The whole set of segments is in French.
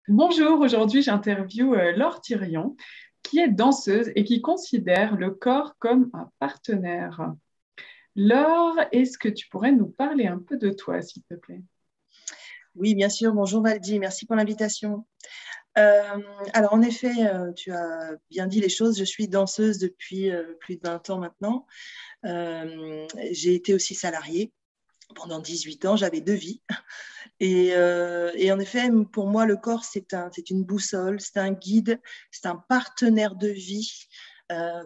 Bonjour, aujourd'hui j'interviewe Laure Thirion, qui est danseuse et qui considère le corps comme un partenaire. Laure, est-ce que tu pourrais nous parler un peu de toi, s'il te plaît? Oui, bien sûr. Bonjour Valdi, merci pour l'invitation. Euh, alors en effet, tu as bien dit les choses. Je suis danseuse depuis plus de 20 ans maintenant. J'ai été aussi salariée pendant 18 ans. J'avais deux vies. Et en effet, pour moi, le corps, c'est une boussole, c'est un guide, c'est un partenaire de vie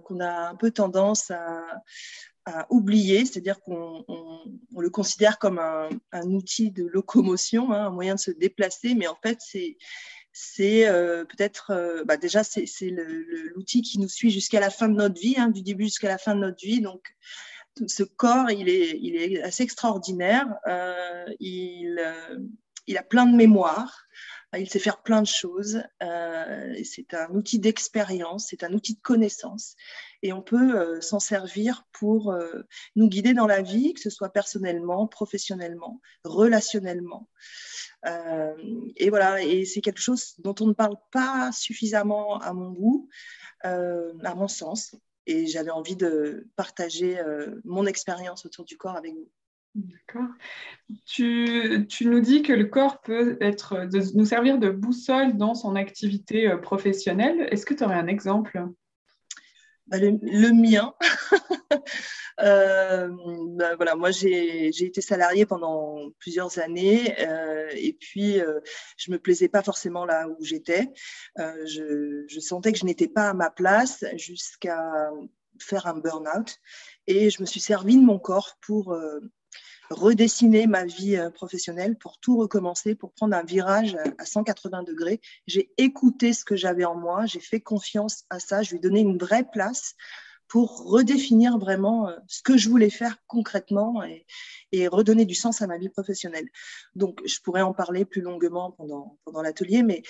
qu'on a un peu tendance à oublier, c'est-à-dire qu'on le considère comme un outil de locomotion, hein, un moyen de se déplacer, mais en fait, c'est peut-être, déjà, c'est l'outil qui nous suit jusqu'à la fin de notre vie, hein, du début jusqu'à la fin de notre vie. Donc, ce corps, il est assez extraordinaire. Il a plein de mémoire. Il sait faire plein de choses. C'est un outil d'expérience, c'est un outil de connaissance. Et on peut s'en servir pour nous guider dans la vie, que ce soit personnellement, professionnellement, relationnellement. Euh, et voilà, et c'est quelque chose dont on ne parle pas suffisamment à mon goût, à mon sens. Et j'avais envie de partager mon expérience autour du corps avec vous. D'accord. Tu nous dis que le corps peut nous servir de boussole dans son activité professionnelle. Est-ce que tu aurais un exemple? Le mien, euh, voilà, moi j'ai été salariée pendant plusieurs années et puis je me plaisais pas forcément là où j'étais. Je sentais que je n'étais pas à ma place jusqu'à faire un burn-out et je me suis servi de mon corps pour redessiner ma vie professionnelle, pour tout recommencer, pour prendre un virage à 180 degrés. J'ai écouté ce que j'avais en moi, j'ai fait confiance à ça, je lui ai donné une vraie place pour redéfinir vraiment ce que je voulais faire concrètement et redonner du sens à ma vie professionnelle. Donc, je pourrais en parler plus longuement pendant l'atelier, mais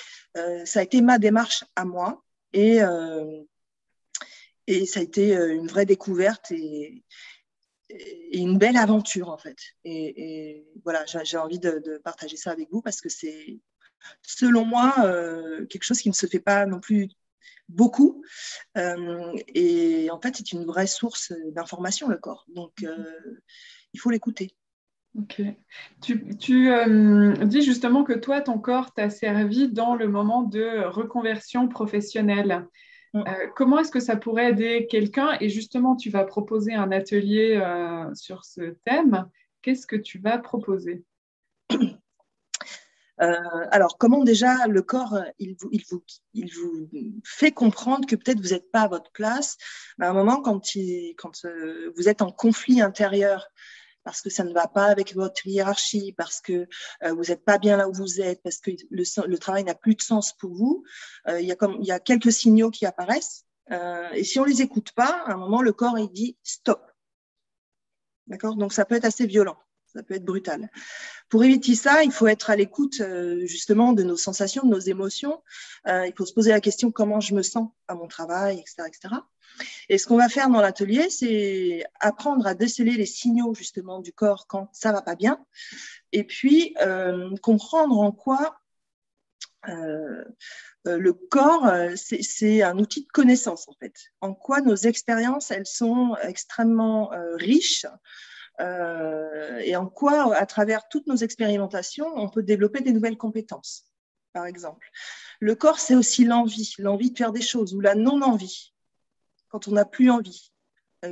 ça a été ma démarche à moi et ça a été une vraie découverte et une belle aventure en fait. Et voilà, j'ai envie de partager ça avec vous parce que c'est, selon moi, quelque chose qui ne se fait pas non plus beaucoup. Et en fait, c'est une vraie source d'information, le corps. Donc, il faut l'écouter. Ok. Tu dis justement que toi, ton corps t'a servi dans le moment de reconversion professionnelle. Comment est-ce que ça pourrait aider quelqu'un? Et justement, tu vas proposer un atelier sur ce thème. Qu'est-ce que tu vas proposer? Alors, comment déjà le corps, il vous fait comprendre que peut-être vous n'êtes pas à votre place. À un moment, quand vous êtes en conflit intérieur, parce que ça ne va pas avec votre hiérarchie, parce que vous n'êtes pas bien là où vous êtes, parce que le travail n'a plus de sens pour vous, il y a quelques signaux qui apparaissent. Et si on ne les écoute pas, à un moment, le corps, il dit stop. D'accord? Donc, ça peut être assez violent. Ça peut être brutal. Pour éviter ça, il faut être à l'écoute justement de nos sensations, de nos émotions. Il faut se poser la question comment je me sens à mon travail, etc., etc. Et ce qu'on va faire dans l'atelier, c'est apprendre à déceler les signaux justement du corps quand ça va pas bien, et puis comprendre en quoi le corps, c'est un outil de connaissance en fait. En quoi nos expériences, elles sont extrêmement riches et en quoi, à travers toutes nos expérimentations, on peut développer des nouvelles compétences, par exemple. Le corps, c'est aussi l'envie de faire des choses ou la non-envie, quand on n'a plus envie.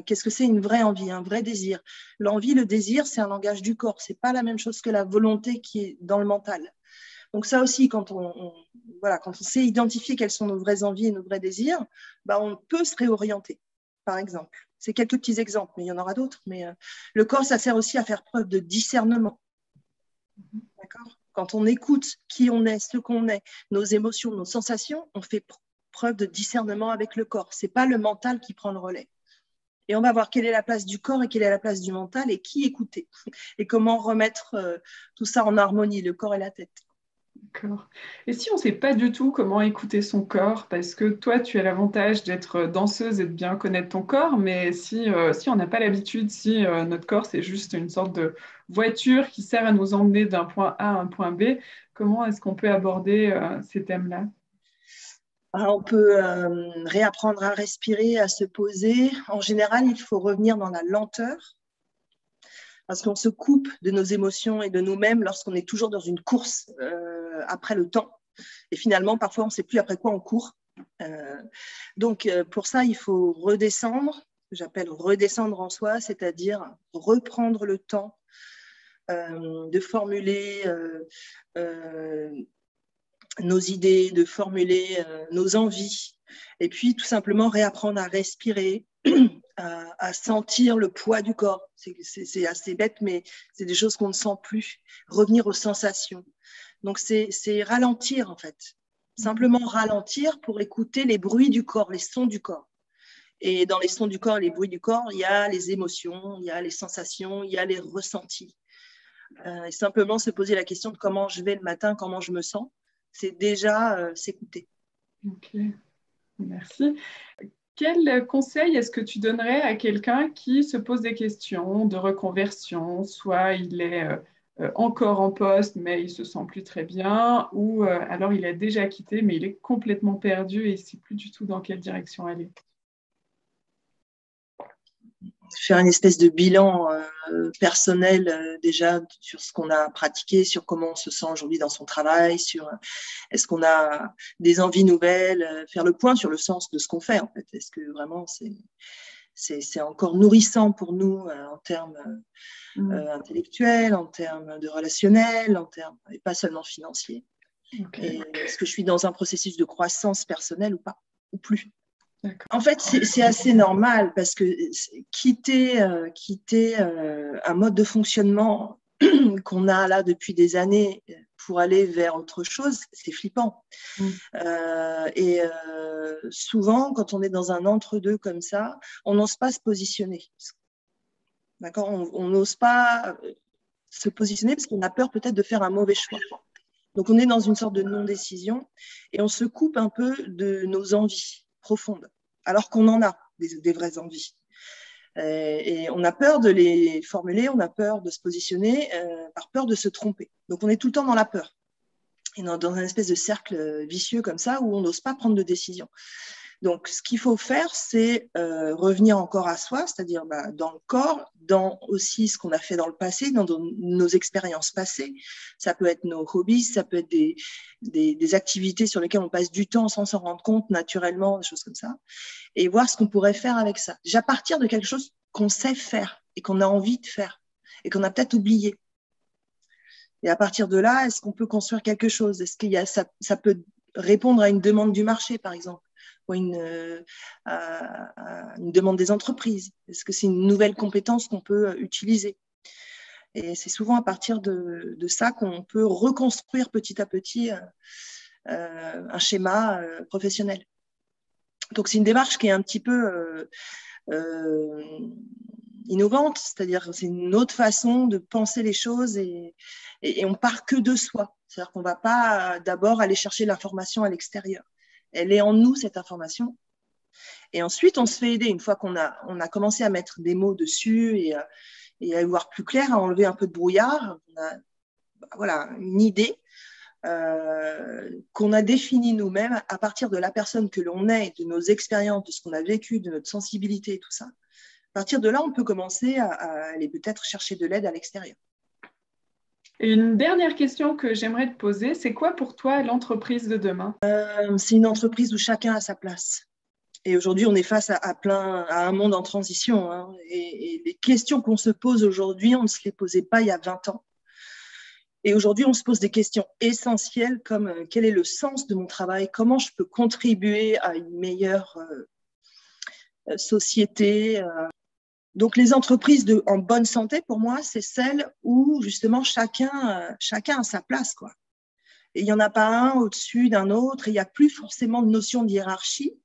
Qu'est-ce que c'est une vraie envie, un vrai désir? L'envie, le désir, c'est un langage du corps. C'est pas la même chose que la volonté qui est dans le mental. Donc ça aussi, voilà, quand on sait identifier quelles sont nos vraies envies et nos vrais désirs, on peut se réorienter, par exemple. C'est quelques petits exemples, mais il y en aura d'autres. Mais le corps, ça sert aussi à faire preuve de discernement. D'accord? Quand on écoute qui on est, ce qu'on est, nos émotions, nos sensations, on fait preuve de discernement avec le corps. Ce n'est pas le mental qui prend le relais. Et on va voir quelle est la place du corps et quelle est la place du mental et qui écouter. Et comment remettre tout ça en harmonie, le corps et la tête. D'accord. Et si on ne sait pas du tout comment écouter son corps, parce que toi, tu as l'avantage d'être danseuse et de bien connaître ton corps, mais si on n'a pas l'habitude, si notre corps, c'est juste une sorte de voiture qui sert à nous emmener d'un point A à un point B, comment est-ce qu'on peut aborder ces thèmes-là? On peut réapprendre à respirer, à se poser. En général, il faut revenir dans la lenteur parce qu'on se coupe de nos émotions et de nous-mêmes lorsqu'on est toujours dans une course après le temps. Et finalement, parfois, on ne sait plus après quoi on court. Donc, pour ça, il faut redescendre, ce que j'appelle redescendre en soi, c'est-à-dire reprendre le temps de formuler nos idées, de formuler nos envies, et puis tout simplement réapprendre à respirer, à sentir le poids du corps. C'est assez bête, mais c'est des choses qu'on ne sent plus. Revenir aux sensations. Donc, c'est ralentir, en fait. Simplement ralentir pour écouter les bruits du corps, les sons du corps. Et dans les sons du corps, les bruits du corps, il y a les émotions, il y a les sensations, il y a les ressentis. Et simplement se poser la question de comment je vais le matin, comment je me sens, c'est déjà s'écouter. Ok, merci. Quel conseil est-ce que tu donnerais à quelqu'un qui se pose des questions de reconversion, soit il est encore en poste mais il ne se sent plus très bien, ou alors il a déjà quitté mais il est complètement perdu et il ne sait plus du tout dans quelle direction aller? Faire une espèce de bilan personnel déjà sur ce qu'on a pratiqué, sur comment on se sent aujourd'hui dans son travail, sur est-ce qu'on a des envies nouvelles, faire le point sur le sens de ce qu'on fait en fait. Est-ce que vraiment c'est encore nourrissant pour nous en termes intellectuels, en termes de relationnels, en termes et pas seulement financiers. Okay. Et est-ce que je suis dans un processus de croissance personnelle ou pas, ou plus? En fait, c'est assez normal parce que quitter un mode de fonctionnement qu'on a là depuis des années pour aller vers autre chose, c'est flippant. Souvent, quand on est dans un entre-deux comme ça, on n'ose pas se positionner. D'accord ? On n'ose pas se positionner parce qu'on a peur peut-être de faire un mauvais choix. Donc, on est dans une sorte de non-décision et on se coupe un peu de nos envies profondes, alors qu'on en a des vraies envies. Et on a peur de les formuler, on a peur de se positionner, par peur de se tromper. Donc, on est tout le temps dans la peur. Et dans un espèce de cercle vicieux comme ça, où on n'ose pas prendre de décision. Donc, ce qu'il faut faire, c'est revenir encore à soi, c'est-à-dire dans le corps, dans aussi ce qu'on a fait dans le passé, dans nos expériences passées. Ça peut être nos hobbies, ça peut être des activités sur lesquelles on passe du temps sans s'en rendre compte naturellement, des choses comme ça. Et voir ce qu'on pourrait faire avec ça. Déjà partir de quelque chose qu'on sait faire et qu'on a envie de faire et qu'on a peut-être oublié. Et à partir de là, est-ce qu'on peut construire quelque chose? Est-ce qu'il y a ça peut répondre à une demande du marché, par exemple? Ou une demande des entreprises? Est-ce que c'est une nouvelle compétence qu'on peut utiliser? Et c'est souvent à partir de ça qu'on peut reconstruire petit à petit un schéma professionnel. Donc, c'est une démarche qui est un petit peu innovante, c'est-à-dire c'est une autre façon de penser les choses et on part que de soi. C'est-à-dire qu'on ne va pas d'abord aller chercher l'information à l'extérieur. Elle est en nous, cette information. Et ensuite, on se fait aider. Une fois qu'on a commencé à mettre des mots dessus et à y voir plus clair, à enlever un peu de brouillard, on a voilà, une idée qu'on a définie nous-mêmes à partir de la personne que l'on est, de nos expériences, de ce qu'on a vécu, de notre sensibilité et tout ça. À partir de là, on peut commencer à aller peut-être chercher de l'aide à l'extérieur. Et une dernière question que j'aimerais te poser, c'est quoi pour toi l'entreprise de demain? C'est une entreprise où chacun a sa place. Et aujourd'hui, on est face à un monde en transition. Hein, et les questions qu'on se pose aujourd'hui, on ne se les posait pas il y a 20 ans. Et aujourd'hui, on se pose des questions essentielles comme quel est le sens de mon travail? Comment je peux contribuer à une meilleure société? Donc, les entreprises en bonne santé, pour moi, c'est celles où, justement, chacun a sa place, quoi. Et il n'y en a pas un au-dessus d'un autre, et il n'y a plus forcément de notion de hiérarchie.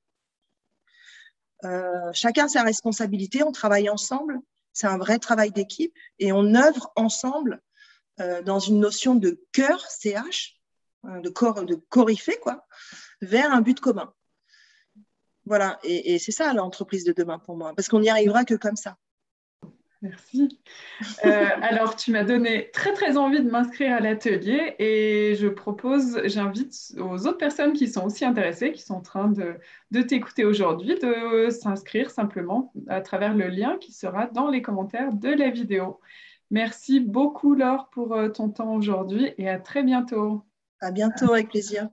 Chacun a sa responsabilité, on travaille ensemble, c'est un vrai travail d'équipe, et on œuvre ensemble dans une notion de cœur, CH, de coryphée, quoi, vers un but commun. Voilà, et c'est ça l'entreprise de demain pour moi, parce qu'on n'y arrivera que comme ça. Merci. Alors, tu m'as donné très, très envie de m'inscrire à l'atelier et j'invite aux autres personnes qui sont aussi intéressées, qui sont en train de t'écouter aujourd'hui, de s'inscrire simplement à travers le lien qui sera dans les commentaires de la vidéo. Merci beaucoup, Laure, pour ton temps aujourd'hui et à très bientôt. À bientôt, avec plaisir.